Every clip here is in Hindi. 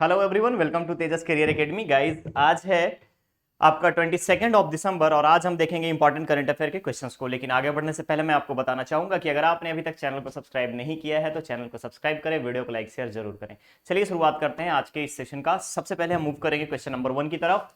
Hello everyone, welcome to Tejas career academy. Guys, आज है आपका 22 ऑफ दिसंबर और आज हम देखेंगे इंपॉर्टेंट करंट अफेयर के क्वेश्चंस को। लेकिन आगे बढ़ने से पहले मैं आपको बताना चाहूंगा कि अगर आपने अभी तक चैनल को सब्सक्राइब नहीं किया है तो चैनल को सब्सक्राइब करें, वीडियो को लाइक शेयर जरूर करें। चलिए शुरुआत करते हैं आज के इस सेशन का। सबसे पहले हम मूव करेंगे क्वेश्चन नंबर 1 की तरफ।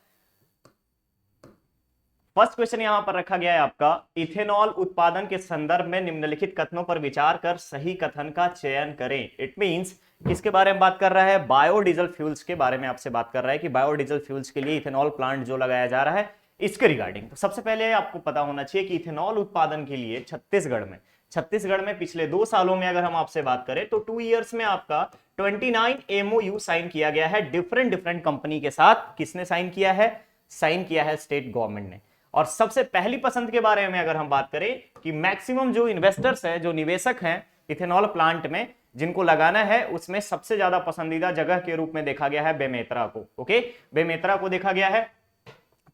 फर्स्ट क्वेश्चन यहां पर रखा गया है आपका, इथेनॉल उत्पादन के संदर्भ में निम्नलिखित कथनों पर विचार कर सही कथन का चयन करें। इट मींस किसके बारे में बात कर रहा है? बायोडीजल फ्यूल्स के बारे में आपसे बात कर रहा है कि बायोडीजल फ्यूल्स के लिए इथेनॉल प्लांट जो लगाया जा रहा है इसके रिगार्डिंग। तो सबसे पहले आपको पता होना चाहिए कि इथेनॉल उत्पादन के लिए छत्तीसगढ़ में पिछले 2 सालों में अगर हम आपसे बात करें तो 2 ईयर्स में आपका 29 एमओयू साइन किया गया है डिफरेंट डिफरेंट कंपनी के साथ। किसने साइन किया है? साइन किया है स्टेट गवर्नमेंट ने। और सबसे पहली पसंद के बारे में अगर हम बात करें कि मैक्सिमम जो इन्वेस्टर्स हैं, जो निवेशक हैं इथेनॉल प्लांट में जिनको लगाना है, उसमें सबसे ज्यादा पसंदीदा जगह के रूप में देखा गया है बेमेतरा को। ओके, बेमेतरा को देखा गया है।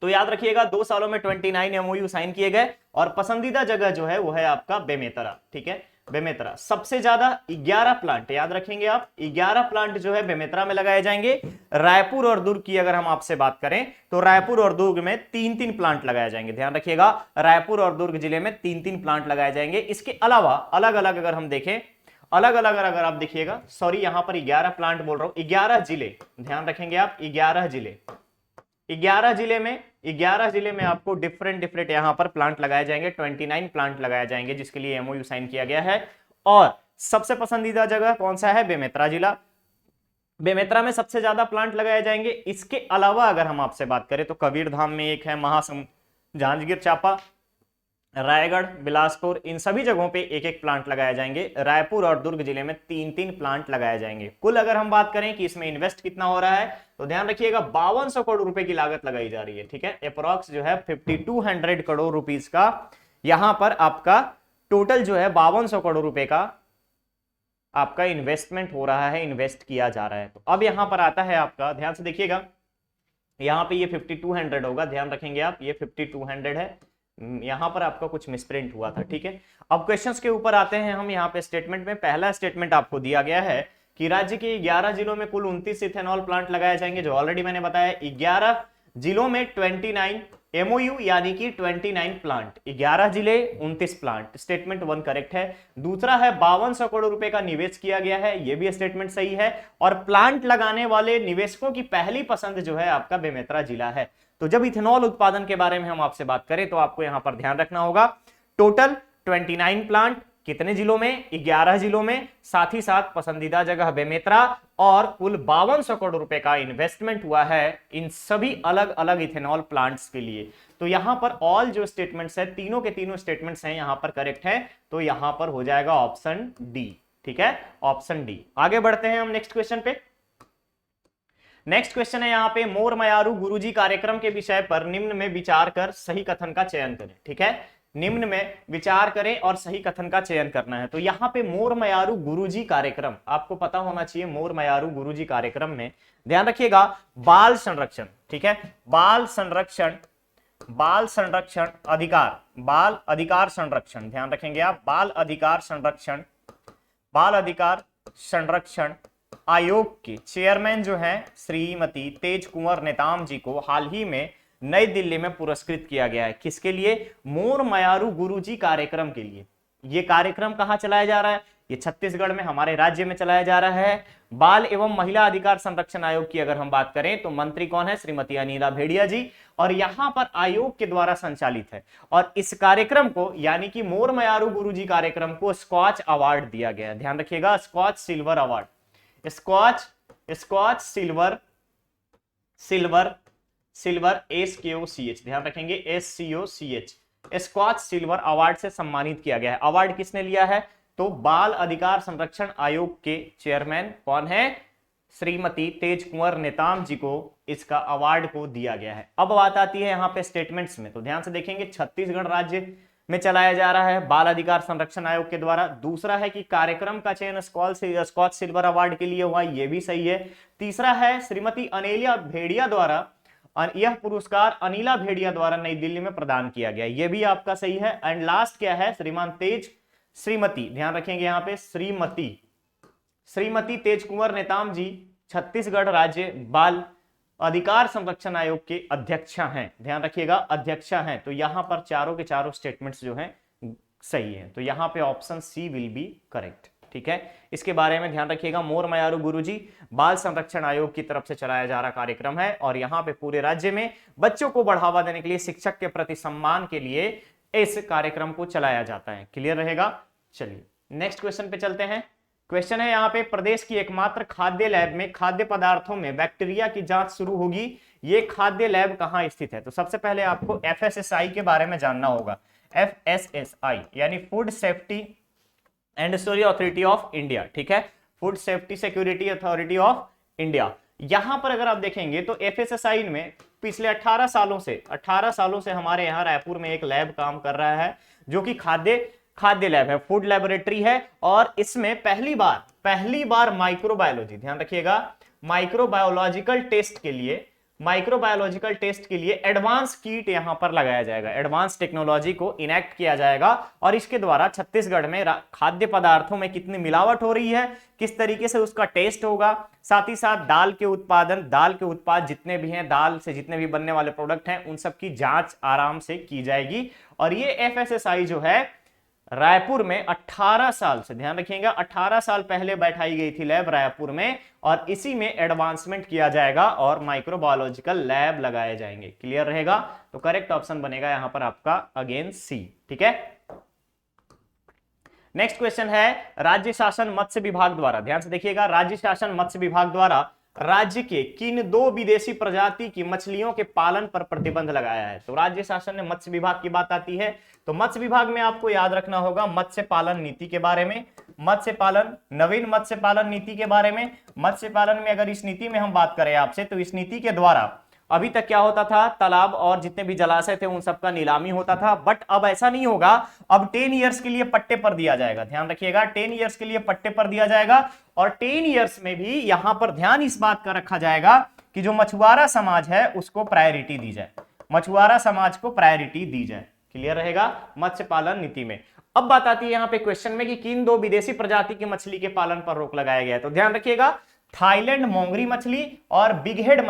तो याद रखिएगा 2 सालों में 29 एमओयू साइन किए गए और पसंदीदा जगह जो है वो है आपका बेमेतरा। ठीक है, बेमेतरा सबसे ज्यादा 11 प्लांट, याद रखेंगे आप, 11 प्लांट जो है बेमेतरा में लगाए जाएंगे। रायपुर और दुर्ग की अगर हम आपसे बात करें तो रायपुर और दुर्ग में 3-3 प्लांट लगाए जाएंगे। ध्यान रखिएगा, रायपुर और दुर्ग जिले में 3-3 प्लांट लगाए जाएंगे। इसके अलावा अलग अलग अगर हम देखें, अलग अलग अगर आप देखिएगा, सॉरी यहां पर 11 प्लांट बोल रहा हूं, 11 जिले, ध्यान रखेंगे आप, 11 जिले, 11 जिले में आपको डिफरेंट डिफरेंट यहां पर प्लांट लगाए जाएंगे। 29 प्लांट लगाए जाएंगे जिसके लिए एमओयू साइन किया गया है। और सबसे पसंदीदा जगह कौन सा है? बेमेतरा जिला। बेमेतरा में सबसे ज्यादा प्लांट लगाए जाएंगे। इसके अलावा अगर हम आपसे बात करें तो कबीरधाम में एक है, महासमुंद, जांजगीर चांपा, रायगढ़, बिलासपुर, इन सभी जगहों पे एक एक प्लांट लगाए जाएंगे। रायपुर और दुर्ग जिले में 3-3 प्लांट लगाए जाएंगे। कुल अगर हम बात करें कि इसमें इन्वेस्ट कितना हो रहा है तो ध्यान रखिएगा 5200 करोड़ रुपए की लागत लगाई जा रही है। ठीक है, अप्रोक्स जो है 5200 करोड़ रुपीस का यहां पर आपका टोटल जो है 5200 करोड़ रुपए का आपका इन्वेस्टमेंट हो रहा है, इन्वेस्ट किया जा रहा है। तो अब यहां पर आता है आपका, ध्यान से देखिएगा, यहां पे ये 5200 होगा, ध्यान रखेंगे आप, ये 5200 है। यहां पर आपका कुछ मिसप्रिंट हुआ था। ठीक है, अब क्वेश्चंस के ऊपर आते हैं हम। यहां पे स्टेटमेंट में पहला स्टेटमेंट आपको दिया गया है कि राज्य के 11 जिलों में कुल 29 इथेनॉल प्लांट लगाए जाएंगे, जो ऑलरेडी मैंने बताया। 11 जिलों में 29 एमओयू यानी कि 29 प्लांट, 11 जिले 29 प्लांट। स्टेटमेंट 1 करेक्ट है। दूसरा है 5200 करोड़ रुपए का निवेश किया गया है, यह भी स्टेटमेंट सही है। और प्लांट लगाने वाले निवेशकों की पहली पसंद जो है आपका बेमेतरा जिला है। तो जब इथेनॉल उत्पादन के बारे में हम आपसे बात करें तो आपको यहां पर ध्यान रखना होगा टोटल 29 प्लांट, कितने जिलों में? 11 जिलों में, साथ ही साथ पसंदीदा जगह बेमेतरा, और कुल 5200 करोड़ रुपए का इन्वेस्टमेंट हुआ है इन सभी अलग अलग इथेनॉल प्लांट्स के लिए। तो यहां पर ऑल जो स्टेटमेंट्स है, तीनों के तीनों स्टेटमेंट्स हैं यहां पर करेक्ट है। तो यहां पर हो जाएगा ऑप्शन डी। ठीक है, ऑप्शन डी। आगे बढ़ते हैं हम नेक्स्ट क्वेश्चन पे। नेक्स्ट क्वेश्चन है यहां पे, मोर मयारू गुरुजी कार्यक्रम के विषय पर निम्न में विचार कर सही कथन का चयन करें। ठीक है, निम्न में विचार करें और सही कथन का चयन करना है। तो यहां पे मोर मयारू गुरुजी कार्यक्रम, आपको पता होना चाहिए मोर मयारू गुरुजी कार्यक्रम में ध्यान रखिएगा बाल संरक्षण। ठीक है, बाल संरक्षण, बाल संरक्षण अधिकार, बाल अधिकार संरक्षण, ध्यान रखेंगे आप, बाल अधिकार संरक्षण, बाल अधिकार संरक्षण आयोग के चेयरमैन जो हैं श्रीमती तेज कुंवर नेताम जी को हाल ही में नई दिल्ली में पुरस्कृत किया गया है। किसके लिए? मोर मयारू गुरुजी कार्यक्रम के लिए। यह कार्यक्रम कहां चलाया जा रहा है? ये छत्तीसगढ़ में, हमारे राज्य में चलाया जा रहा है। बाल एवं महिला अधिकार संरक्षण आयोग की अगर हम बात करें तो मंत्री कौन है? श्रीमती अनिला भेड़िया जी। और यहां पर आयोग के द्वारा संचालित है। और इस कार्यक्रम को यानी कि मोर मयारू गुरुजी कार्यक्रम को स्कॉच अवार्ड दिया गया है। ध्यान रखिएगा, SKOCH silver award, SKOCH silver, silver SKOCH, ध्यान रखेंगे SCOCH, स्कॉच सिल्वर अवार्ड से सम्मानित किया गया है। अवार्ड किसने लिया है? तो बाल अधिकार संरक्षण आयोग के चेयरमैन कौन है? श्रीमती तेज कुंवर नेताम जी को इसका अवार्ड को दिया गया है। अब बात आती है यहां पे स्टेटमेंट्स में, तो ध्यान से देखेंगे छत्तीसगढ़ राज्य में चलाया जा रहा है बाल अधिकार संरक्षण आयोग के द्वारा। दूसरा है कि कार्यक्रम का चयन स्कॉच सिल्वर अवार्ड के लिए हुआ, यह भी सही है। तीसरा है श्रीमती अनिला भेड़िया द्वारा, यह पुरस्कार अनिला भेड़िया द्वारा नई दिल्ली में प्रदान किया गया, यह भी आपका सही है। एंड लास्ट क्या है? श्रीमान तेज, श्रीमती, ध्यान रखेंगे यहां पे श्रीमती तेज कुंवर नेताम जी छत्तीसगढ़ राज्य बाल अधिकार संरक्षण आयोग के अध्यक्ष हैं, ध्यान रखिएगा अध्यक्ष हैं। तो यहां पर चारों के चारों स्टेटमेंट्स जो हैं सही है, तो यहां पे option C will be correct. ठीक है, इसके बारे में ध्यान रखिएगा। मोर मयारू गुरुजी बाल संरक्षण आयोग की तरफ से चलाया जा रहा कार्यक्रम है और यहां पे पूरे राज्य में बच्चों को बढ़ावा देने के लिए, शिक्षक के प्रति सम्मान के लिए इस कार्यक्रम को चलाया जाता है। क्लियर रहेगा। चलिए नेक्स्ट क्वेश्चन पे चलते हैं। क्वेश्चन है यहाँ पे, प्रदेश की एकमात्र खाद्य लैब में खाद्य पदार्थों में बैक्टीरिया की जांच शुरू होगी, ये खाद्य लैब कहां स्थित है? तो सबसे पहले आपको एफएसएसआई के बारे में जानना होगा। एफएसएसआई यानी food safety and security authority of India. ठीक है, food safety security authority of India. यहां पर अगर आप देखेंगे तो एफएसएसआई में पिछले 18 सालों से हमारे यहाँ रायपुर में एक लैब काम कर रहा है जो कि खाद्य लैब है, फूड लेबोरेटरी है। और इसमें पहली बार माइक्रोबायोलॉजी, ध्यान रखिएगा, माइक्रोबायोलॉजिकल टेस्ट के लिए एडवांस किट यहां पर लगाया जाएगा, एडवांस टेक्नोलॉजी को इनेक्ट किया जाएगा और इसके द्वारा छत्तीसगढ़ में खाद्य पदार्थों में कितनी मिलावट हो रही है, किस तरीके से उसका टेस्ट होगा, साथ ही साथ दाल के उत्पाद जितने भी हैं, दाल से जितने भी बनने वाले प्रोडक्ट हैं, उन सब की जांच आराम से की जाएगी। और ये एफएसएसआई जो है रायपुर में 18 साल से, ध्यान रखिएगा 18 साल पहले बैठाई गई थी लैब रायपुर में, और इसी में एडवांसमेंट किया जाएगा और माइक्रोबायोलॉजिकल लैब लगाए जाएंगे। क्लियर रहेगा। तो करेक्ट ऑप्शन बनेगा यहां पर आपका अगेन सी। ठीक है, नेक्स्ट क्वेश्चन है, राज्य शासन मत्स्य विभाग द्वारा, ध्यान से देखिएगा, राज्य शासन मत्स्य विभाग द्वारा राज्य के किन 2 विदेशी प्रजाति की मछलियों के पालन पर प्रतिबंध लगाया है? तो राज्य शासन ने मत्स्य विभाग की बात आती है तो मत्स्य विभाग में आपको याद रखना होगा मत्स्य पालन नीति के बारे में, नवीन मत्स्य पालन नीति के बारे में। मत्स्य पालन में अगर इस नीति में हम बात करें आपसे, तो इस नीति के द्वारा अभी तक क्या होता था, तालाब और जितने भी जलाशय थे उन सबका नीलामी होता था, बट अब ऐसा नहीं होगा। अब 10 इयर्स के लिए पट्टे पर दिया जाएगा, ध्यान रखिएगा 10 इयर्स के लिए पट्टे पर दिया जाएगा। और 10 इयर्स में भी यहां पर ध्यान इस बात का रखा जाएगा कि जो मछुआरा समाज है उसको प्रायोरिटी दी जाए, मछुआरा समाज को प्रायोरिटी दी जाए। क्लियर रहेगा मत्स्य पालन नीति में। अब बात आती है यहाँ पे क्वेश्चन में कि किन 2 विदेशी प्रजाति की मछली के पालन पर रोक लगाया गया है? तो ध्यान रखिएगा थाईलैंड मोंगरी मछली और बिग हेड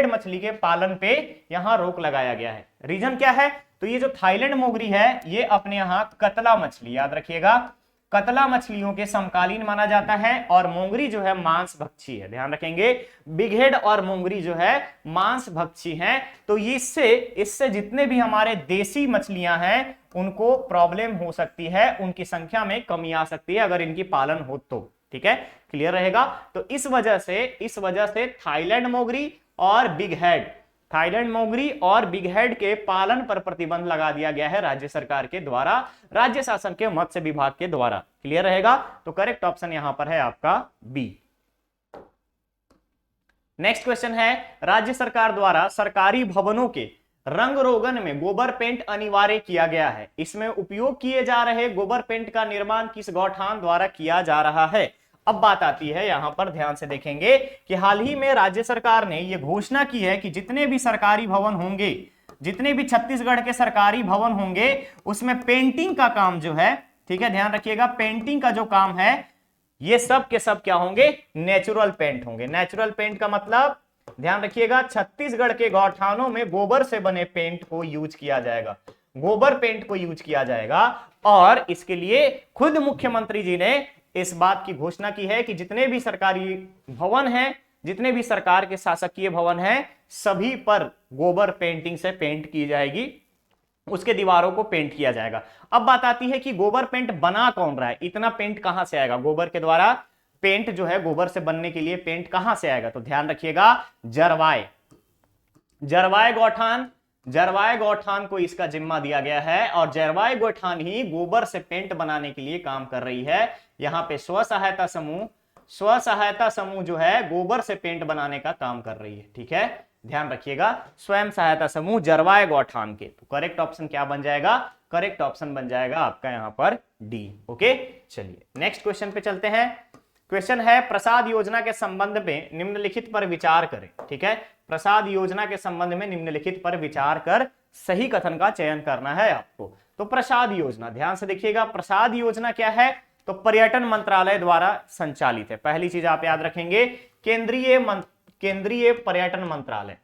मछली के पालन पे यहां रोक लगाया गया है। रीजन क्या है? तो ये जो थाईलैंड मोंगरी है ये अपने यहां कतला मछली, याद रखिएगा कतला मछलियों के समकालीन माना जाता है, और मोंगरी जो है मांस भक्षी है, ध्यान रखेंगे बिग हेड और मोंगरी जो है मांस भक्षी हैं। तो इससे जितने भी हमारे देसी मछलियां हैं उनको प्रॉब्लम हो सकती है, उनकी संख्या में कमी आ सकती है अगर इनकी पालन हो तो। ठीक है, क्लियर रहेगा। तो इस वजह से थाईलैंड मोंगरी और बिग हेड के पालन पर प्रतिबंध लगा दिया गया है राज्य सरकार के द्वारा, राज्य शासन के मत्स्य विभाग के द्वारा। क्लियर रहेगा। तो करेक्ट ऑप्शन यहां पर है आपका बी। नेक्स्ट क्वेश्चन है, राज्य सरकार द्वारा सरकारी भवनों के रंग रोगन में गोबर पेंट अनिवार्य किया गया है, इसमें उपयोग किए जा रहे गोबर पेंट का निर्माण किस गौठान द्वारा किया जा रहा है? अब बात आती है यहां पर, ध्यान से देखेंगे कि हाल ही में राज्य सरकार ने यह घोषणा की है कि जितने भी सरकारी भवन होंगे, जितने भी छत्तीसगढ़ के सरकारी भवन होंगे उसमें पेंटिंग का काम जो है, ठीक है ध्यान रखिएगा, पेंटिंग का जो काम है ये सब के सब क्या होंगे? नेचुरल पेंट होंगे। नेचुरल पेंट का मतलब ध्यान रखिएगा छत्तीसगढ़ के गौठानों में गोबर से बने पेंट को यूज किया जाएगा, गोबर पेंट को यूज किया जाएगा। और इसके लिए खुद मुख्यमंत्री जी ने इस बात की घोषणा की है कि जितने भी सरकारी भवन हैं, जितने भी सरकार के शासकीय भवन हैं, सभी पर गोबर पेंटिंग से पेंट की जाएगी, उसके दीवारों को पेंट किया जाएगा। अब बात आती है कि गोबर पेंट बना कौन रहा है, इतना पेंट कहां से आएगा? गोबर के द्वारा पेंट जो है, गोबर से बनने के लिए पेंट कहां से आएगा? तो ध्यान रखिएगा जरवाय गौठान को इसका जिम्मा दिया गया है, और जरवाय गौठान ही गोबर से पेंट बनाने के लिए काम कर रही है। यहां पे स्व सहायता समूह जो है गोबर से पेंट बनाने का काम कर रही है। ठीक है, ध्यान रखिएगा स्वयं सहायता समूह जरवाय गौठान के। तो करेक्ट ऑप्शन क्या बन जाएगा? करेक्ट ऑप्शन बन जाएगा आपका यहां पर डी। ओके, चलिए नेक्स्ट क्वेश्चन पे चलते हैं। क्वेश्चन है, प्रसाद योजना के संबंध में निम्नलिखित पर विचार करें। ठीक है, प्रसाद योजना के संबंध में निम्नलिखित पर विचार कर सही कथन का चयन करना है आपको। तो प्रसाद योजना, ध्यान से देखिएगा प्रसाद योजना क्या है? तो तो पर्यटन मंत्रालय द्वारा संचालित है। पहली चीज आप याद रखेंगे, केंद्रीय पर्यटन मंत्रालय,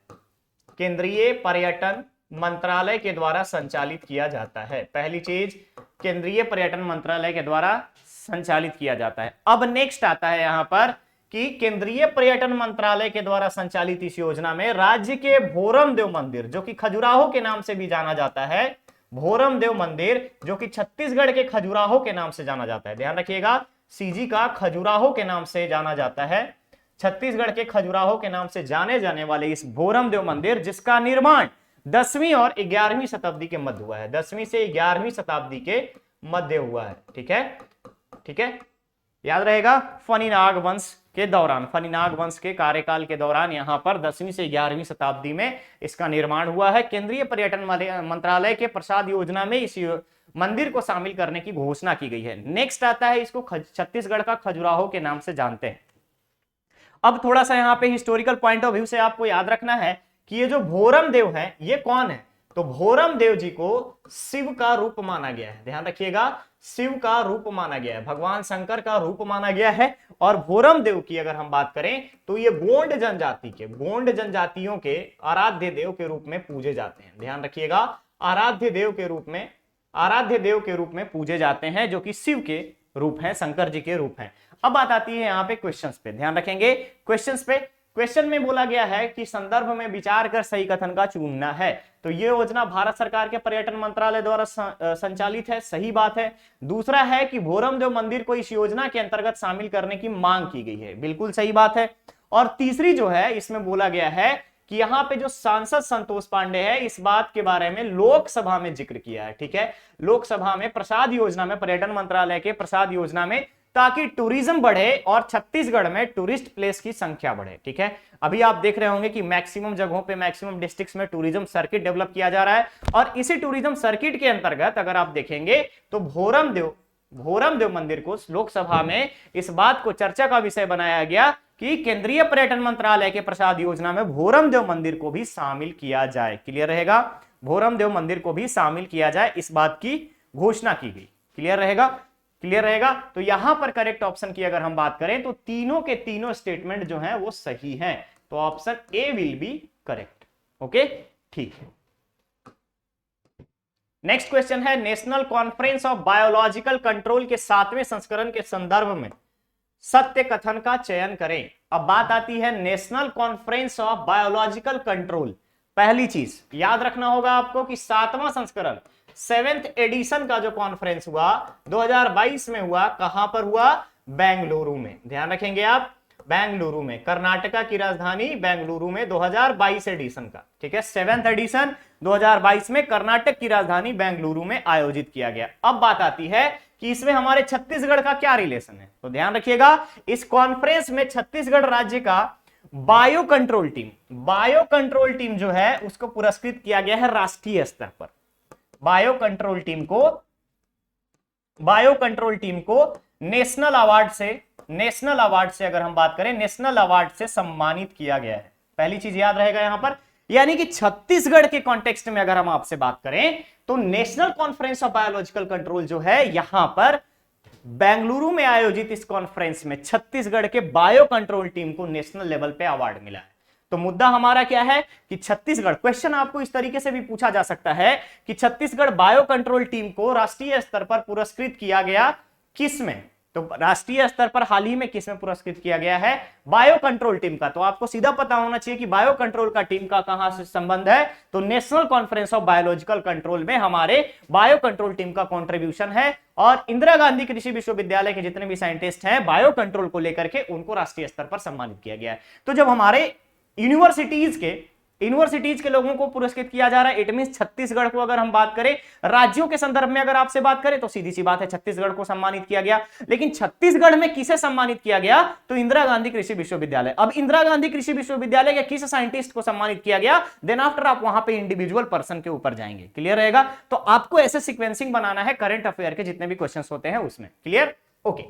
केंद्रीय पर्यटन मंत्रालय के द्वारा संचालित किया जाता है। पहली चीज केंद्रीय पर्यटन मंत्रालय के द्वारा संचालित किया जाता है। अब नेक्स्ट आता है यहां पर कि केंद्रीय पर्यटन मंत्रालय के द्वारा संचालित इस योजना में राज्य के भोरम देव मंदिर, जो कि खजुराहो के नाम से भी जाना जाता है, भोरम देव मंदिर जो कि छत्तीसगढ़ के खजुराहो के नाम से जाना जाता है, ध्यान रखिएगा, सीजी का खजुराहो के नाम से जाना जाता है, छत्तीसगढ़ के खजुराहो के नाम से जाने जाने वाले इस भोरम देव मंदिर, जिसका निर्माण 10वीं और 11वीं शताब्दी के मध्य हुआ है, 10वीं से 11वीं शताब्दी के मध्य हुआ है। ठीक है, ठीक है, याद रहेगा, फणिनाग वंश के दौरान, फणिनाग वंश के कार्यकाल के दौरान यहां पर 10वीं से 11वीं शताब्दी में इसका निर्माण हुआ है। केंद्रीय पर्यटन मंत्रालय के प्रसाद योजना में इस मंदिर को शामिल करने की घोषणा की गई है। नेक्स्ट आता है, इसको छत्तीसगढ़ का खजुराहो के नाम से जानते हैं। अब थोड़ा सा यहाँ पे हिस्टोरिकल पॉइंट ऑफ व्यू से आपको याद रखना है कि ये जो भोरम देव है ये कौन है, तो भोरम देव जी को शिव का रूप माना गया है, ध्यान रखिएगा, शिव का रूप माना गया है, भगवान शंकर का रूप माना गया है। और भोरम देव की अगर हम बात करें तो ये गोंड जनजाति के, गोंड जनजातियों के आराध्य देव के रूप में पूजे जाते हैं, ध्यान रखिएगा, आराध्य देव के रूप में, आराध्य देव के रूप में पूजे जाते हैं, जो कि शिव के रूप हैं, शंकर जी के रूप हैं। अब बात आती है यहाँ पे क्वेश्चंस पे, ध्यान रखेंगे क्वेश्चंस पे। क्वेश्चन में बोला गया है कि संदर्भ में विचार कर सही कथन का चुनना है, तो ये योजना भारत सरकार के पर्यटन मंत्रालय द्वारा संचालित है, सही बात है। दूसरा है कि भोरम देव मंदिर को इस योजना के अंतर्गत शामिल करने की मांग की गई है, बिल्कुल सही बात है। और तीसरी जो है इसमें बोला गया है कि यहाँ पे जो सांसद संतोष पांडे है इस बात के बारे में लोकसभा में जिक्र किया है, ठीक है, लोकसभा में प्रसाद योजना में, पर्यटन मंत्रालय के प्रसाद योजना में, ताकि टूरिज्म बढ़े और छत्तीसगढ़ में टूरिस्ट प्लेस की संख्या बढ़े। ठीक है, अभी आप देख रहे होंगे कि मैक्सिमम जगहों पे, मैक्सिमम डिस्ट्रिक्ट्स में टूरिज्म सर्किट डेवलप किया जा रहा है, और इसी टूरिज्म सर्किट के अंतर्गत अगर आप देखेंगे तो भोरम देव मंदिर को लोकसभा में इस बात को चर्चा का विषय बनाया गया कि केंद्रीय पर्यटन मंत्रालय के प्रसाद योजना में भोरम देव मंदिर को भी शामिल किया जाए। क्लियर रहेगा, भोरम देव मंदिर को भी शामिल किया जाए, इस बात की घोषणा की गई। क्लियर रहेगा, क्लियर रहेगा। तो यहां पर करेक्ट ऑप्शन की अगर हम बात करें तो तीनों के तीनों स्टेटमेंट जो हैं वो सही हैं, तो option A will be correct. Okay, ठीक है। नेक्स्ट क्वेश्चन है, national conference of biological control के 7वें संस्करण के संदर्भ में सत्य कथन का चयन करें। अब बात आती है national conference of biological control. पहली चीज याद रखना होगा आपको कि 7वां संस्करण, 7th एडिशन का जो कॉन्फ्रेंस हुआ 2022 में हुआ, कहां पर हुआ, बेंगलुरु में, ध्यान रखेंगे आप, बेंगलुरु में, कर्नाटका की राजधानी बेंगलुरु में 2022 एडिशन का, ठीक है, 7th एडिशन 2022 में कर्नाटक की राजधानी बेंगलुरु में आयोजित किया गया। अब बात आती है कि इसमें हमारे छत्तीसगढ़ का क्या रिलेशन है, तो ध्यान रखिएगा, इस कॉन्फ्रेंस में छत्तीसगढ़ राज्य का बायो कंट्रोल टीम जो है उसको पुरस्कृत किया गया है राष्ट्रीय स्तर पर। बायो कंट्रोल टीम को नेशनल अवार्ड से अगर हम बात करें, नेशनल अवार्ड से सम्मानित किया गया है। पहली चीज याद रहेगा यहां पर, यानी कि छत्तीसगढ़ के कॉन्टेक्स्ट में अगर हम आपसे बात करें तो national conference of biological control जो है यहां पर बेंगलुरु में आयोजित इस कॉन्फ्रेंस में छत्तीसगढ़ के बायो कंट्रोल टीम को नेशनल लेवल पे अवार्ड मिला है। तो मुद्दा हमारा क्या है कि छत्तीसगढ़, क्वेश्चन आपको इस तरीके से भी पूछा जा सकता है कि छत्तीसगढ़ बायो कंट्रोल टीम को राष्ट्रीय स्तर पर पुरस्कृत किया गया किसमें, तो राष्ट्रीय स्तर पर हाल ही में किसमें पुरस्कृत किया गया है, बायो कंट्रोल टीम का। तो आपको सीधा पता होना चाहिए कि बायो कंट्रोल का टीम का कहां से संबंध है, तो national conference of biological control में हमारे बायो कंट्रोल टीम का कंट्रीब्यूशन है। और इंदिरा गांधी कृषि विश्वविद्यालय के जितने भी साइंटिस्ट हैं बायो कंट्रोल को लेकर के, उनको राष्ट्रीय स्तर पर सम्मानित किया गया है। तो जब हमारे यूनिवर्सिटीज के लोगों को पुरस्कृत किया जा रहा है, इट मींस छत्तीसगढ़ को अगर हम बात करें, राज्यों के संदर्भ में अगर आपसे बात करें तो सीधी सी बात है छत्तीसगढ़ को सम्मानित किया गया। लेकिन छत्तीसगढ़ में किसे सम्मानित किया गया, तो इंदिरा गांधी कृषि विश्वविद्यालय। अब इंदिरा गांधी कृषि विश्वविद्यालय के किस साइंटिस्ट को सम्मानित किया गया, देन आफ्टर आप वहां पे इंडिविजुअल पर्सन के ऊपर जाएंगे। क्लियर रहेगा, तो आपको ऐसे सीक्वेंसिंग बनाना है करंट अफेयर के जितने भी क्वेश्चन होते हैं उसमें। Clear, okay.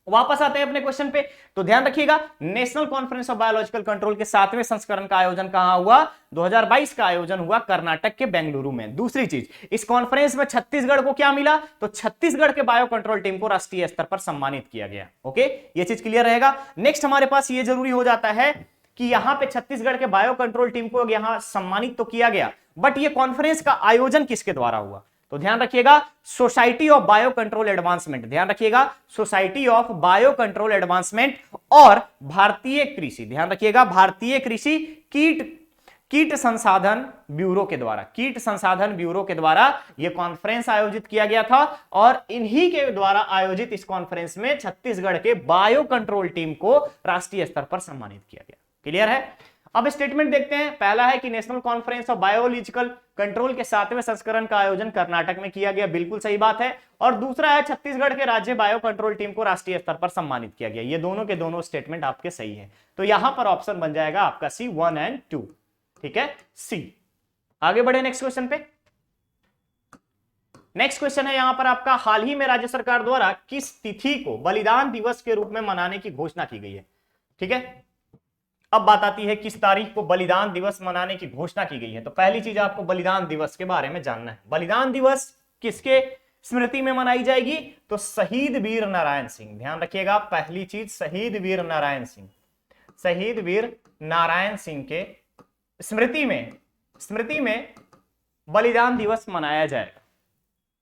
वापस आते हैं अपने क्वेश्चन पे, तो ध्यान रखिएगा national conference of biological control के 7वें संस्करण का आयोजन कहां हुआ? 2022 का आयोजन हुआ कर्नाटक के बेंगलुरु में। दूसरी चीज, इस कॉन्फ्रेंस में छत्तीसगढ़ को क्या मिला? तो छत्तीसगढ़ के बायो कंट्रोल टीम को राष्ट्रीय स्तर पर सम्मानित किया गया। ओके, ये चीज क्लियर रहेगा। नेक्स्ट हमारे पास ये जरूरी हो जाता है कि यहां पे छत्तीसगढ़ के बायो कंट्रोल टीम को यहां सम्मानित तो किया गया, बट ये कॉन्फ्रेंस का आयोजन किसके द्वारा हुआ? तो ध्यान रखिएगा society of bio control advancement, ध्यान रखिएगा society of bio control advancement और भारतीय कृषि, ध्यान रखिएगा भारतीय कृषि कीट संसाधन ब्यूरो के द्वारा, कीट संसाधन ब्यूरो के द्वारा यह कॉन्फ्रेंस आयोजित किया गया था। और इन्हीं के द्वारा आयोजित इस कॉन्फ्रेंस में छत्तीसगढ़ के बायो कंट्रोल टीम को राष्ट्रीय स्तर पर सम्मानित किया गया। क्लियर है? अब स्टेटमेंट देखते हैं। पहला है कि national conference of biological control के 7वें संस्करण का आयोजन कर्नाटक में किया गया, बिल्कुल सही बात है। और दूसरा है छत्तीसगढ़ के राज्य बायो कंट्रोल टीम को राष्ट्रीय स्तर पर सम्मानित किया गया। ये दोनों के दोनों स्टेटमेंट आपके सही है, तो यहां पर ऑप्शन बन जाएगा आपका सी 1 और 2। ठीक है, सी। आगे बढ़े नेक्स्ट क्वेश्चन पे। नेक्स्ट क्वेश्चन है यहां पर आपका, हाल ही में राज्य सरकार द्वारा किस तिथि को बलिदान दिवस के रूप में मनाने की घोषणा की गई है? ठीक है, अब बात आती है किस तारीख को बलिदान दिवस मनाने की घोषणा की गई है। तो पहली चीज आपको बलिदान दिवस के बारे में जानना है। बलिदान दिवस किसके स्मृति में मनाई जाएगी? तो शहीद वीर नारायण सिंह, ध्यान रखिएगा पहली चीज शहीद वीर नारायण सिंह, शहीद वीर नारायण सिंह के स्मृति में बलिदान दिवस मनाया जाएगा।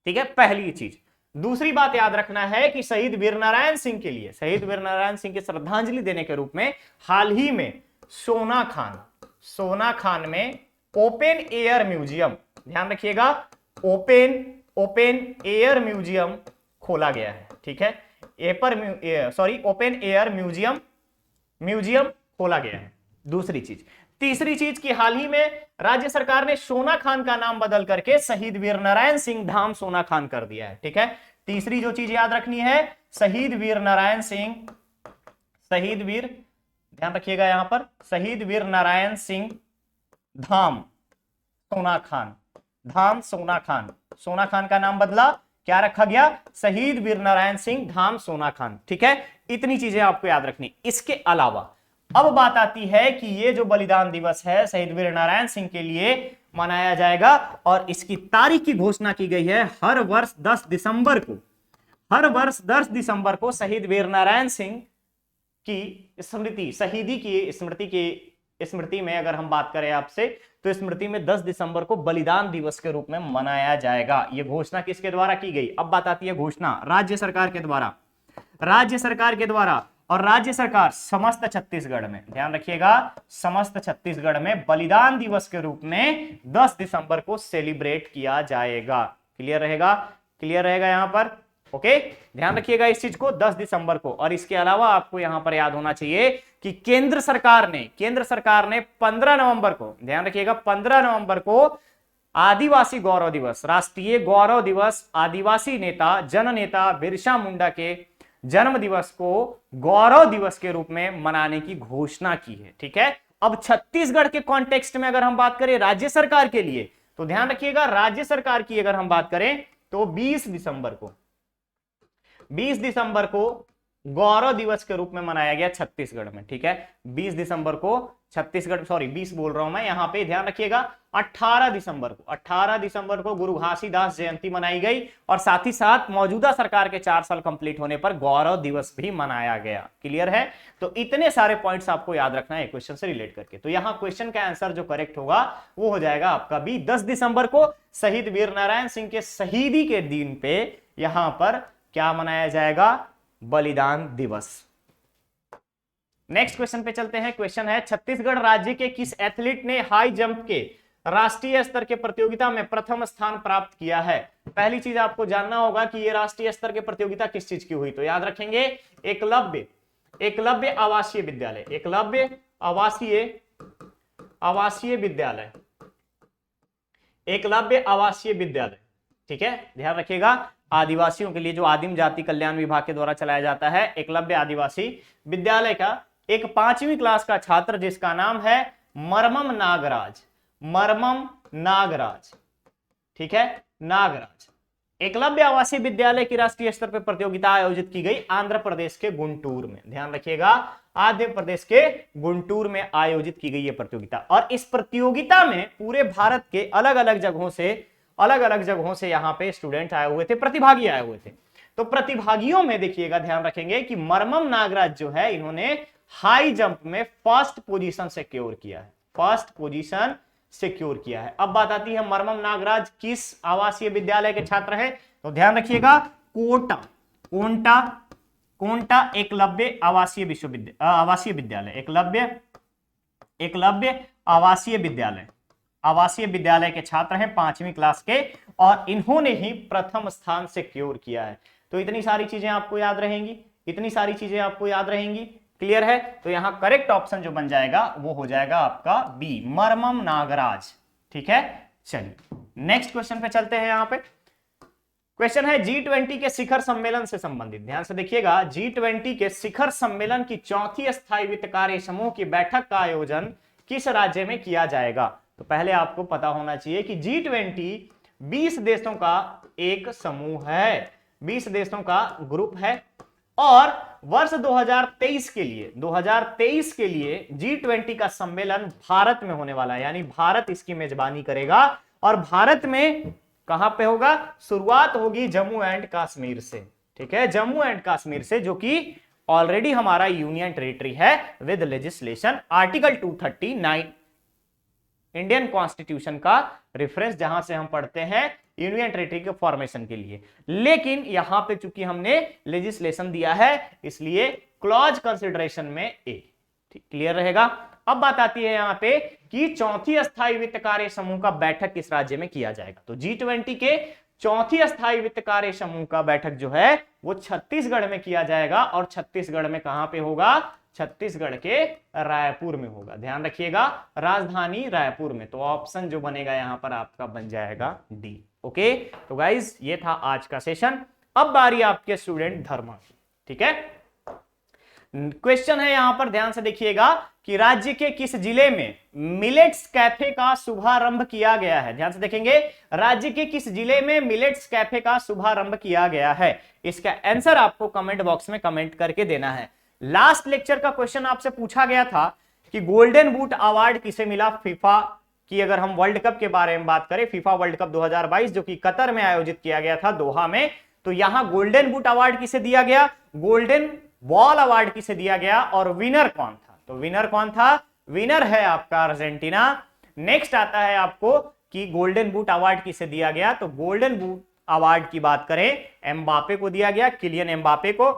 ठीक है, पहली चीज। दूसरी बात याद रखना है कि शहीद वीर नारायण सिंह के लिए, शहीद वीर नारायण सिंह की श्रद्धांजलि देने के रूप में हाल ही में सोना खान में ओपन एयर म्यूजियम, ध्यान रखिएगा ओपन एयर म्यूजियम खोला गया है। ठीक है, ओपन एयर म्यूजियम खोला गया है। दूसरी चीज। तीसरी चीज की हाल ही में राज्य सरकार ने सोना खान का नाम बदल करके शहीद वीर नारायण सिंह धाम सोना खान कर दिया है। ठीक है, तीसरी जो चीज याद रखनी है शहीद वीर नारायण सिंह, ध्यान रखिएगा यहां पर शहीद वीर नारायण सिंह धाम सोना खान का नाम बदला, क्या रखा गया? शहीद वीर नारायण सिंह धाम सोना खान। ठीक है, इतनी चीजें आपको याद रखनी। इसके अलावा अब बात आती है कि ये जो बलिदान दिवस है शहीद वीर नारायण सिंह के लिए मनाया जाएगा और इसकी तारीख की घोषणा की गई है हर वर्ष 10 दिसंबर को शहीद वीर नारायण सिंह की स्मृति में अगर हम बात करें आपसे, तो स्मृति में 10 दिसंबर को बलिदान दिवस के रूप में मनाया जाएगा। यह घोषणा किसके द्वारा की गई? अब बात आती है घोषणा राज्य सरकार के द्वारा और राज्य सरकार समस्त छत्तीसगढ़ में, ध्यान रखिएगा समस्त छत्तीसगढ़ में बलिदान दिवस के रूप में 10 दिसंबर को सेलिब्रेट किया जाएगा। क्लियर रहेगा यहां पर? ओके, ध्यान रखिएगा इस चीज को 10 दिसंबर को। और इसके अलावा आपको यहां पर याद होना चाहिए कि केंद्र सरकार ने 15 नवंबर को, ध्यान रखिएगा 15 नवंबर को आदिवासी गौरव दिवस, राष्ट्रीय गौरव दिवस, आदिवासी नेता जननेता बिरसा मुंडा के जन्म दिवस को गौरव दिवस के रूप में मनाने की घोषणा की है। ठीक है, अब छत्तीसगढ़ के कॉन्टेक्स्ट में अगर हम बात करें राज्य सरकार के लिए, तो ध्यान रखिएगा राज्य सरकार की अगर हम बात करें तो 20 दिसंबर को गौरव दिवस के रूप में मनाया गया छत्तीसगढ़ में। ठीक है, 20 दिसंबर को 20 बोल रहा हूं मैं यहां पे, ध्यान रखिएगा 18 दिसंबर को गुरु घासीदास जयंती मनाई गई और साथ ही साथ मौजूदा सरकार के 4 साल कंप्लीट होने पर गौरव दिवस भी मनाया गया। क्लियर है? तो इतने सारे पॉइंट्स आपको याद रखना है क्वेश्चन से रिलेट करके। तो यहां क्वेश्चन का आंसर जो करेक्ट होगा वो हो जाएगा आपका बी, 10 दिसंबर को शहीद वीर नारायण सिंह के शहीदी के दिन पे यहां पर क्या मनाया जाएगा? बलिदान दिवस। नेक्स्ट क्वेश्चन पे चलते हैं। क्वेश्चन है छत्तीसगढ़ राज्य के किस एथलीट ने हाई जंप के राष्ट्रीय स्तर के प्रतियोगिता में प्रथम स्थान प्राप्त किया है? पहली चीज आपको जानना होगा कि ये राष्ट्रीय स्तर की प्रतियोगिता किस चीज की हुई, तो याद रखेंगे एकलव्य आवासीय विद्यालय। ठीक है, ध्यान रखिएगा आदिवासियों के लिए जो आदिम जाति कल्याण विभाग के द्वारा चलाया जाता है एकलव्य आदिवासी विद्यालय का एक 5वीं क्लास का छात्र जिसका नाम है मरमम नागराज। ठीक है, नागराज एकलव्य आवासीय विद्यालय की राष्ट्रीय स्तर पर प्रतियोगिता आयोजित की गई आंध्र प्रदेश के गुंटूर में। ध्यान रखिएगा, आंध्र प्रदेश के गुंटूर में आयोजित की गई ये प्रतियोगिता। और इस प्रतियोगिता में पूरे भारत के अलग अलग जगहों से यहाँ पे स्टूडेंट आए हुए थे, प्रतिभागी आए हुए थे। तो प्रतिभागियों में देखिएगा, ध्यान रखेंगे कि मरमम नागराज जो है, इन्होंने हाई जंप में फर्स्ट पोजीशन सिक्योर किया है, फर्स्ट पोजीशन सिक्योर किया है। अब बात आती है मरमम नागराज किस आवासीय विद्यालय के छात्र हैं, तो ध्यान रखिएगा कोंटा एकलव्य आवासीय विद्यालय, एकलव्य आवासीय विद्यालय के छात्र हैं 5वीं क्लास के, और इन्होंने ही प्रथम स्थान सिक्योर किया है। तो इतनी सारी चीजें आपको याद रहेंगी, क्लियर है। तो यहां करेक्ट ऑप्शन जो बन जाएगा वो हो जाएगा आपका बी, मरमम नागराज। ठीक है, चलिए नेक्स्ट क्वेश्चन पे चलते हैं। यहां पे क्वेश्चन है G20 के शिखर सम्मेलन से संबंधित। ध्यान से देखिएगा, G20 के शिखर सम्मेलन की चौथी स्थायी वित्त कार्य समूह की बैठक का आयोजन किस राज्य में किया जाएगा। तो पहले आपको पता होना चाहिए कि G20 20 देशों का एक समूह है, 20 देशों का ग्रुप है, और वर्ष 2023 के लिए G20 का सम्मेलन भारत में होने वाला है, यानी भारत इसकी मेजबानी करेगा। और भारत में कहां पे होगा, शुरुआत होगी जम्मू एंड कश्मीर से। ठीक है, जम्मू एंड कश्मीर से, जो कि ऑलरेडी हमारा यूनियन टेरिटरी है with legislation. Article 239 Indian constitution का रेफरेंस जहां से हम पढ़ते हैं यूनियन टेरिटरी के फॉर्मेशन के लिए। लेकिन यहां पे चूंकि हमने लेजिस्लेशन दिया है, इसलिए क्लॉज कंसिडरेशन में ए। क्लियर रहेगा। अब बात आती है यहां पे कि चौथी अस्थायी वित्त कार्य समूह का बैठक किस राज्य में किया जाएगा। तो G20 के चौथी अस्थायी वित्त कार्य समूह का बैठक जो है वो छत्तीसगढ़ में किया जाएगा। और छत्तीसगढ़ में कहां पे होगा, छत्तीसगढ़ के रायपुर में होगा। ध्यान रखिएगा, राजधानी रायपुर में। तो ऑप्शन जो बनेगा यहां पर आपका बन जाएगा डी। ओके, तो गाइज ये था आज का सेशन। अब बारी आपके स्टूडेंट धर्मा की। ठीक है, क्वेश्चन है यहां पर, ध्यान से देखिएगा कि राज्य के किस जिले में मिलेट्स कैफे का शुभारंभ किया गया है। ध्यान से देखेंगे, राज्य के किस जिले में मिलेट्स कैफे का शुभारंभ किया गया है। इसका आंसर आपको कमेंट बॉक्स में कमेंट करके देना है। लास्ट लेक्चर का क्वेश्चन आपसे पूछा गया था कि गोल्डन बूट अवार्ड किसे मिला फीफा की। अगर हम वर्ल्ड कप के बारे में बात करें, फीफा वर्ल्ड कप 2022 जो कि कतर में आयोजित किया गया था, दोहा में, तो यहां गोल्डन बूट अवार्ड किसे दिया गया, गोल्डन बॉल अवार्ड किसे दिया गया, और विनर कौन था। तो विनर कौन था, विनर है आपका अर्जेंटीना। नेक्स्ट आता है आपको कि गोल्डन बूट अवार्ड किसे दिया गया। तो गोल्डन बूट अवार्ड की बात करें, एम्बापे को दिया गया, किलियन एम्बापे को।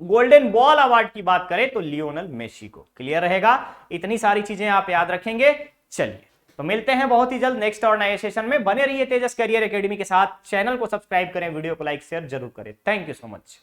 गोल्डन बॉल अवार्ड की बात करें तो लियोनेल मेसी को। क्लियर रहेगा, इतनी सारी चीजें आप याद रखेंगे। चलिए, तो मिलते हैं बहुत ही जल्द नेक्स्ट और नए सेशन में। बने रहिए तेजस करियर एकेडमी के साथ। चैनल को सब्सक्राइब करें, वीडियो को लाइक शेयर जरूर करें। Thank you so much.